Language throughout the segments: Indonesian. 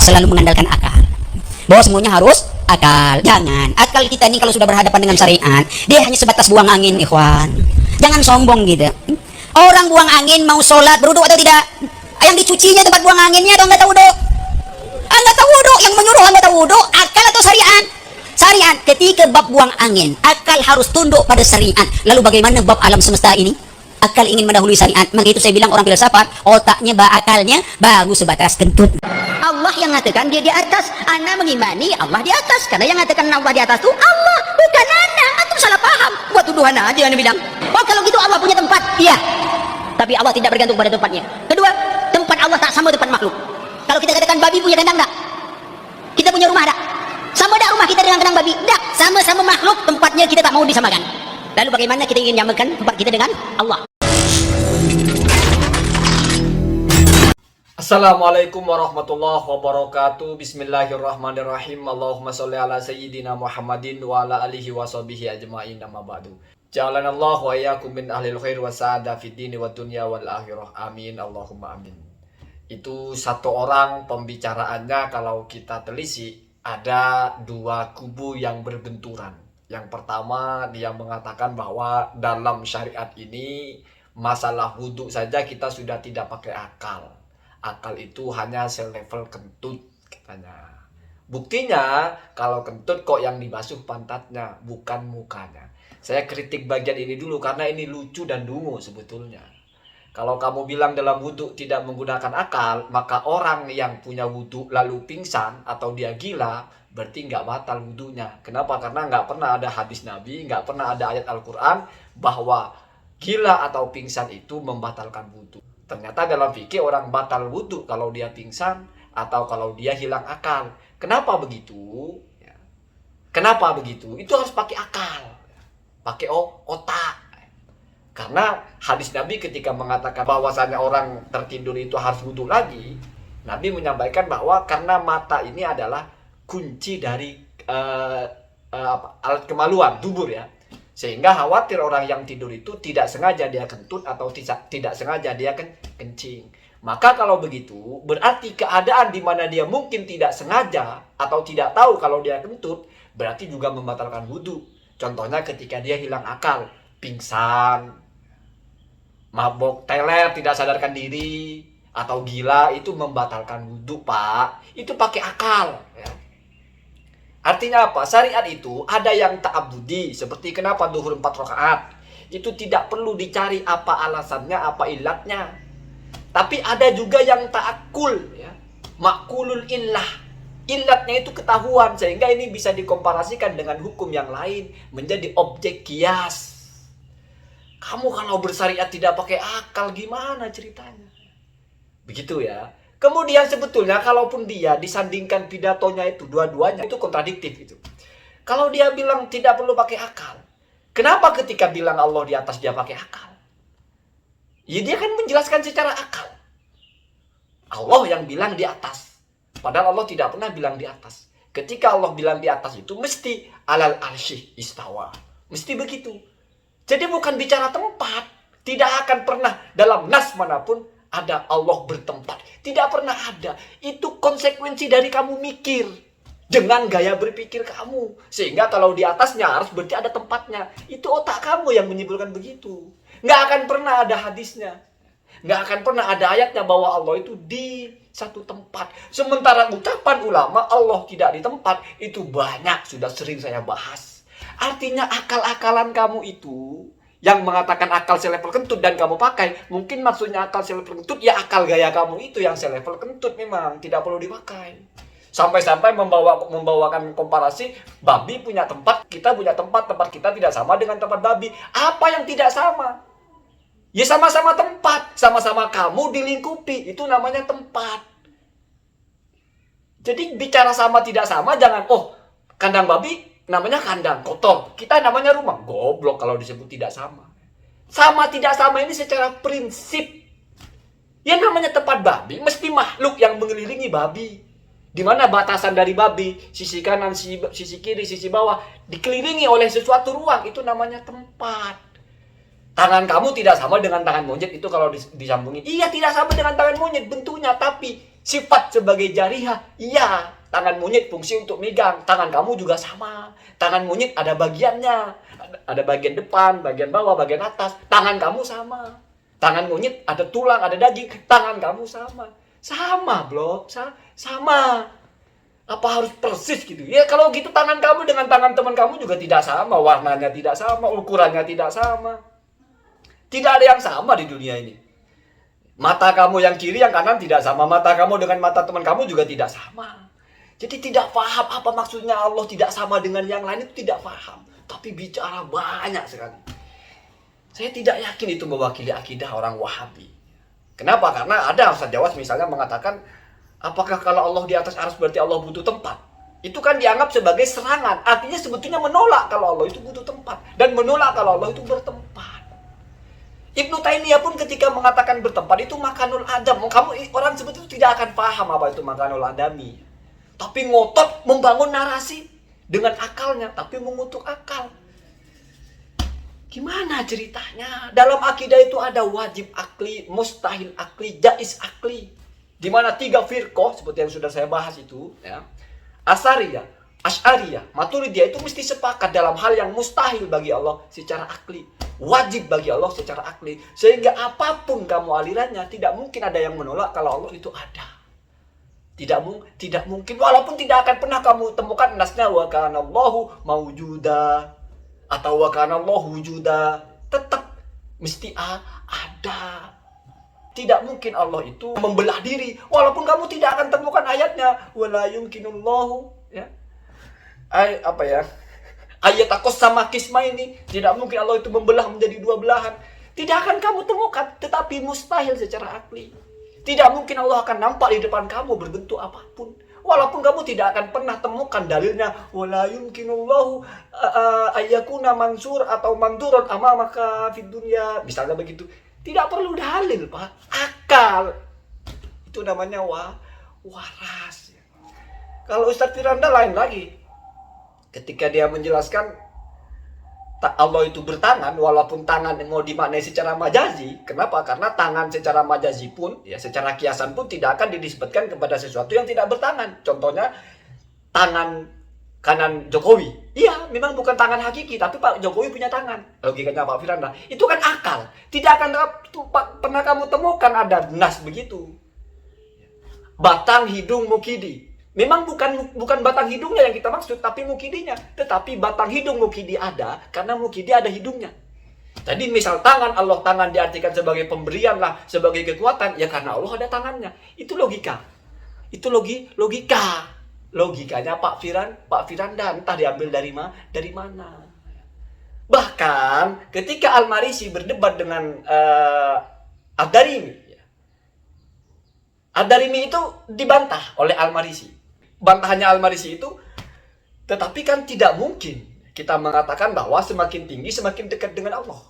selalu mengandalkan akal. Bahwa semuanya harus akal. Jangan. Akal kita ini kalau sudah berhadapan dengan syariat, dia hanya sebatas buang angin, ikhwan. Jangan sombong gitu. Orang buang angin mau sholat berwudu atau tidak? Yang dicucinya tempat buang anginnya atau enggak tahu wudu? Enggak tahu wudu. Yang menyuruh enggak tahu wudu, akal atau syariat? Syariat. Ketika bab buang angin, akal harus tunduk pada syariat. Lalu bagaimana bab alam semesta ini? Akal ingin mendahului syariat. Maka itu saya bilang orang filsafat, otaknya akalnya baru sebatas kentut. Allah yang mengatakan dia di atas, ana mengimani Allah di atas. Karena yang mengatakan Allah di atas itu Allah, bukan ana. Antum salah paham. Buat tuduhan aja yang bilang. Oh kalau gitu Allah punya tempat. Iya. Tapi Allah tidak bergantung pada tempatnya. Kedua, tempat Allah tak sama tempat makhluk. Kalau kita katakan babi punya kandang enggak? Kita punya rumah enggak? Sama enggak rumah kita dengan kandang babi? Enggak. Sama-sama makhluk, tempatnya kita tak mau disamakan. Lalu bagaimana kita ingin nyamakan tempat kita dengan Allah? Assalamualaikum warahmatullahi wabarakatuh. Bismillahirrahmanirrahim. Allahumma sholli ala sayyidina Muhammadin wa ala alihi wa sahbihi ajma'in, amma ba'du. Ja'alanallahu wa iyyakum min ahlil khair wa sa'ada fid dini wa dunya wal akhirah. Amin, Allahumma amin. Itu satu orang pembicaraannya kalau kita telisik ada dua kubu yang berbenturan. Yang pertama dia mengatakan bahwa dalam syariat ini masalah wudhu saja kita sudah tidak pakai akal. Akal itu hanya selevel kentut katanya. Buktinya kalau kentut kok yang dibasuh pantatnya bukan mukanya. Saya kritik bagian ini dulu karena ini lucu dan dungu sebetulnya. Kalau kamu bilang dalam wudhu tidak menggunakan akal, maka orang yang punya wudhu lalu pingsan atau dia gila berarti nggak batal wudhunya. Kenapa? Karena nggak pernah ada hadis Nabi, nggak pernah ada ayat Al-Quran bahwa gila atau pingsan itu membatalkan wudhu. Ternyata dalam fikih orang batal wudhu kalau dia pingsan atau kalau dia hilang akal. Kenapa begitu? Kenapa begitu? Itu harus pakai akal, pakai otak. Karena hadis Nabi ketika mengatakan bahwasannya orang tertidur itu harus wudhu lagi, Nabi menyampaikan bahwa karena mata ini adalah kunci dari alat kemaluan, dubur ya. Sehingga khawatir orang yang tidur itu tidak sengaja dia kentut atau tidak sengaja dia kencing. Maka kalau begitu berarti keadaan di mana dia mungkin tidak sengaja atau tidak tahu kalau dia kentut berarti juga membatalkan wudhu. Contohnya ketika dia hilang akal, pingsan, mabok, teler, tidak sadarkan diri, atau gila, itu membatalkan wudhu, Pak. Itu pakai akal ya. Artinya apa? Syariat itu ada yang ta'abudi, seperti kenapa duhur 4 rakaat. Itu tidak perlu dicari apa alasannya, apa ilatnya. Tapi ada juga yang ta'akul, ya. Makulul illah. Ilatnya itu ketahuan, sehingga ini bisa dikomparasikan dengan hukum yang lain, menjadi objek kias. Kamu kalau bersyariat tidak pakai akal, gimana ceritanya? Begitu ya. Kemudian sebetulnya kalaupun dia disandingkan pidatonya itu dua-duanya itu kontradiktif itu. Kalau dia bilang tidak perlu pakai akal, kenapa ketika bilang Allah di atas dia pakai akal? Ya dia kan menjelaskan secara akal. Allah yang bilang di atas. Padahal Allah tidak pernah bilang di atas. Ketika Allah bilang di atas itu mesti alal arsyih istawa. Mesti begitu. Jadi bukan bicara tempat. Tidak akan pernah dalam nas manapun ada Allah bertempat. Tidak pernah ada. Itu konsekuensi dari kamu mikir. Dengan gaya berpikir kamu. Sehingga kalau di atasnya harus berarti ada tempatnya. Itu otak kamu yang menyimpulkan begitu. Nggak akan pernah ada hadisnya. Nggak akan pernah ada ayatnya bahwa Allah itu di satu tempat. Sementara ucapan ulama Allah tidak di tempat. Itu banyak. Sudah sering saya bahas. Artinya akal-akalan kamu itu yang mengatakan akal selevel kentut dan kamu pakai, mungkin maksudnya akal selevel kentut, ya akal gaya kamu itu yang selevel kentut memang tidak perlu dipakai. Sampai-sampai membawakan komparasi, babi punya tempat, kita punya tempat kita tidak sama dengan tempat babi. Apa yang tidak sama? Ya sama-sama tempat, sama-sama kamu dilingkupi, itu namanya tempat. Jadi bicara sama tidak sama, jangan, kandang babi namanya kandang, kotor. Kita namanya rumah. Goblok kalau disebut tidak sama. Sama tidak sama ini secara prinsip. Yang namanya tempat babi, mesti makhluk yang mengelilingi babi. Di mana batasan dari babi, sisi kanan, sisi kiri, sisi bawah, dikelilingi oleh sesuatu ruang, itu namanya tempat. Tangan kamu tidak sama dengan tangan monyet, itu kalau disambungin. Iya, tidak sama dengan tangan monyet bentuknya, tapi Sifat sebagai jarihah, iya. Tangan monyet fungsi untuk megang, tangan kamu juga sama. Tangan monyet ada bagiannya, ada bagian depan, bagian bawah, bagian atas. Tangan kamu sama. Tangan monyet ada tulang, ada daging, tangan kamu sama. Sama, bro. Sama. Apa harus persis gitu? Ya kalau gitu tangan kamu dengan tangan teman kamu juga tidak sama, warnanya tidak sama, ukurannya tidak sama. Tidak ada yang sama di dunia ini. Mata kamu yang kiri, yang kanan tidak sama. Mata kamu dengan mata teman kamu juga tidak sama. Jadi tidak paham apa maksudnya Allah tidak sama dengan yang lain, itu tidak paham. Tapi bicara banyak sekali. Saya tidak yakin itu mewakili akidah orang Wahabi. Kenapa? Karena ada Ustaz Jawas misalnya mengatakan, apakah kalau Allah di atas arsy berarti Allah butuh tempat? Itu kan dianggap sebagai serangan. Artinya sebetulnya menolak kalau Allah itu butuh tempat. Dan menolak kalau Allah itu bertempat. Ibnu Taimiyah pun ketika mengatakan bertempat itu makanul adam. Kamu orang sebetulnya tidak akan paham apa itu makanul adami. Tapi ngotot membangun narasi dengan akalnya, tapi mengutuk akal. Gimana ceritanya? Dalam akidah itu ada wajib akli, mustahil akli, jaiz akli. Di mana 3 firqah seperti yang sudah saya bahas itu, ya. Asariyah, Asy'ariyah, Maturidiyah itu mesti sepakat dalam hal yang mustahil bagi Allah secara akli, wajib bagi Allah secara akli. Sehingga apapun kamu alirannya tidak mungkin ada yang menolak kalau Allah itu ada. Tidak mungkin, walaupun tidak akan pernah kamu temukan nasnya wa kana Allahu maujuda atau wa kana Allahu wujuda, tetap mesti ada. Tidak mungkin Allah itu membelah diri, walaupun kamu tidak akan temukan ayatnya wala yumkinullahu, ya. Ayat takos sama kisma ini, tidak mungkin Allah itu membelah menjadi 2 belahan. Tidak akan kamu temukan, tetapi mustahil secara akli. Tidak mungkin Allah akan nampak di depan kamu berbentuk apapun. Walaupun kamu tidak akan pernah temukan dalilnya wala yumkinullahu ayyakuna mansur atau mandurun amamaka fid dunya. Misalnya begitu. Tidak perlu dalil, Pak. Akal. Itu namanya waras. Kalau Ustadz Firanda lain lagi. Ketika dia menjelaskan Allah itu bertangan, walaupun tangan mau dimaknai secara majazi. Kenapa? Karena tangan secara majazi pun, ya secara kiasan pun tidak akan dinisbatkan kepada sesuatu yang tidak bertangan. Contohnya, tangan kanan Jokowi. Iya, memang bukan tangan hakiki, tapi Pak Jokowi punya tangan. Logikanya Pak Firanda. Itu kan akal. Tidak akan pernah kamu temukan ada nas begitu. Batang hidung mukidi. Memang bukan batang hidungnya yang kita maksud, tapi mukidinya. Tetapi batang hidung mukidi ada, karena mukidi ada hidungnya. Jadi misal tangan Allah, tangan diartikan sebagai pemberian lah, sebagai kekuatan, ya karena Allah ada tangannya. Itu logika. Itu logika. Logikanya Pak Firanda, entah diambil dari mana. Bahkan ketika Al-Marisi berdebat dengan Ad-Darimi, Ad-Darimi itu dibantah oleh Al-Marisi. Bantahannya Al-Marisi itu, tetapi kan tidak mungkin kita mengatakan bahwa semakin tinggi semakin dekat dengan Allah.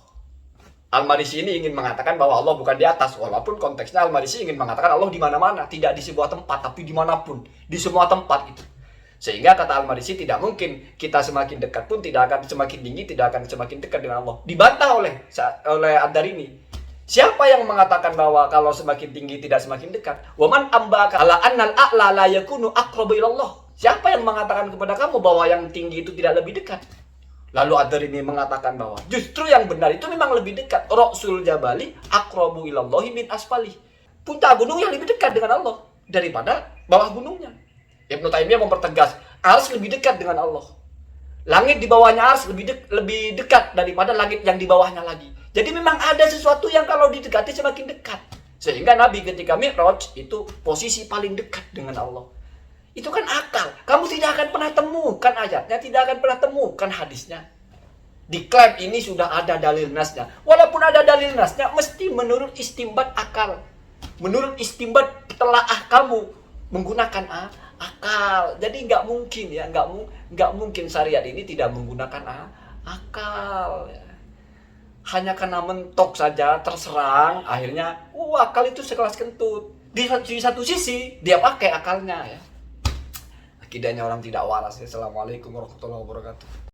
Al-Marisi ini ingin mengatakan bahwa Allah bukan di atas, walaupun konteksnya Al-Marisi ingin mengatakan Allah di mana-mana, tidak di sebuah tempat, tapi dimanapun, di semua tempat itu. Sehingga kata Al-Marisi tidak mungkin kita semakin dekat pun tidak akan semakin tinggi, tidak akan semakin dekat dengan Allah. Dibantah oleh Ad-Darimi. Siapa yang mengatakan bahwa kalau semakin tinggi tidak semakin dekat? Waman ambaka ala annal a'la la yakunu aqrabu ilallah. Siapa yang mengatakan kepada kamu bahwa yang tinggi itu tidak lebih dekat? Lalu Ad-Darimi mengatakan bahwa justru yang benar itu memang lebih dekat. Ra'sul jabali aqrabu ilallahi min asfali. Puncak gunung yang lebih dekat dengan Allah daripada bawah gunungnya. Ibnu Taimiyah mempertegas, ars lebih dekat dengan Allah. Langit di bawahnya ars lebih dekat daripada langit yang di bawahnya lagi. Jadi memang ada sesuatu yang kalau didekati semakin dekat. Sehingga Nabi ketika Mi'raj itu posisi paling dekat dengan Allah. Itu kan akal. Kamu tidak akan pernah temukan ayatnya, tidak akan pernah temukan hadisnya. Diklaim ini sudah ada dalil nasnya. Walaupun ada dalil nasnya, mesti menurut istimbat akal. Menurut istimbat telaah kamu menggunakan akal. Jadi nggak mungkin ya, nggak mungkin syariat ini tidak menggunakan akal. Ya. Hanya karena mentok saja terserang, akhirnya akal itu sekelas kentut. Di satu sisi dia pakai akalnya ya. Akidahnya orang tidak waras. Assalamualaikum warahmatullahi wabarakatuh.